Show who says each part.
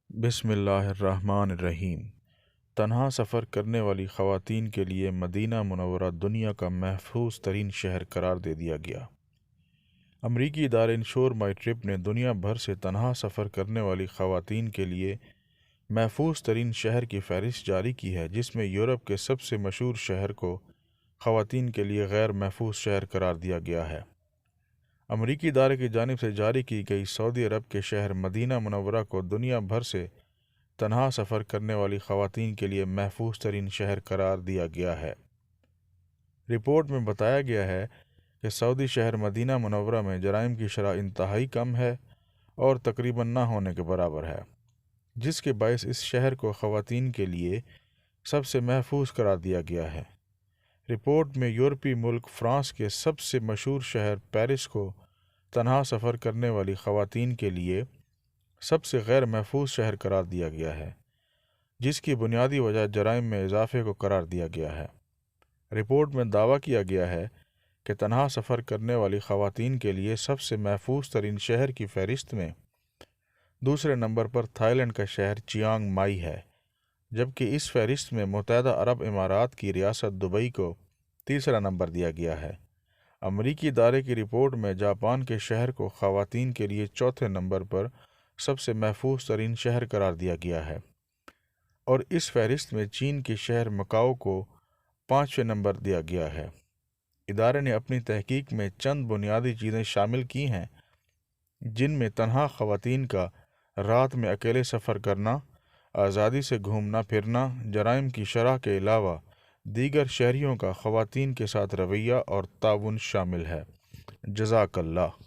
Speaker 1: بسم اللہ الرحمن الرحیم۔ تنہا سفر کرنے والی خواتین کے لیے مدینہ منورہ دنیا کا محفوظ ترین شہر قرار دے دیا گیا۔ امریکی ادارے انشور مائی ٹرپ نے دنیا بھر سے تنہا سفر کرنے والی خواتین کے لیے محفوظ ترین شہر کی فہرست جاری کی ہے، جس میں یورپ کے سب سے مشہور شہر کو خواتین کے لیے غیر محفوظ شہر قرار دیا گیا ہے۔ امریکی ادارے کی جانب سے جاری کی گئی سعودی عرب کے شہر مدینہ منورہ کو دنیا بھر سے تنہا سفر کرنے والی خواتین کے لیے محفوظ ترین شہر قرار دیا گیا ہے۔ رپورٹ میں بتایا گیا ہے کہ سعودی شہر مدینہ منورہ میں جرائم کی شرح انتہائی کم ہے اور تقریباً نہ ہونے کے برابر ہے، جس کے باعث اس شہر کو خواتین کے لیے سب سے محفوظ قرار دیا گیا ہے۔ رپورٹ میں یورپی ملک فرانس کے سب سے مشہور شہر پیرس کو تنہا سفر کرنے والی خواتین کے لیے سب سے غیر محفوظ شہر قرار دیا گیا ہے، جس کی بنیادی وجہ جرائم میں اضافے کو قرار دیا گیا ہے۔ رپورٹ میں دعویٰ کیا گیا ہے کہ تنہا سفر کرنے والی خواتین کے لیے سب سے محفوظ ترین شہر کی فہرست میں دوسرے نمبر پر تھائی لینڈ کا شہر چیانگ مائی ہے، جبکہ اس فہرست میں متحدہ عرب امارات کی ریاست دبئی کو تیسرا نمبر دیا گیا ہے۔ امریکی ادارے کی رپورٹ میں جاپان کے شہر کو خواتین کے لیے چوتھے نمبر پر سب سے محفوظ ترین شہر قرار دیا گیا ہے، اور اس فہرست میں چین کے شہر مکاؤ کو 5ویں نمبر دیا گیا ہے۔ ادارے نے اپنی تحقیق میں چند بنیادی چیزیں شامل کی ہیں، جن میں تنہا خواتین کا رات میں اکیلے سفر کرنا، آزادی سے گھومنا پھرنا، جرائم کی شرح کے علاوہ دیگر شہریوں کا خواتین کے ساتھ رویہ اور تعاون شامل ہے۔ جزاک اللہ۔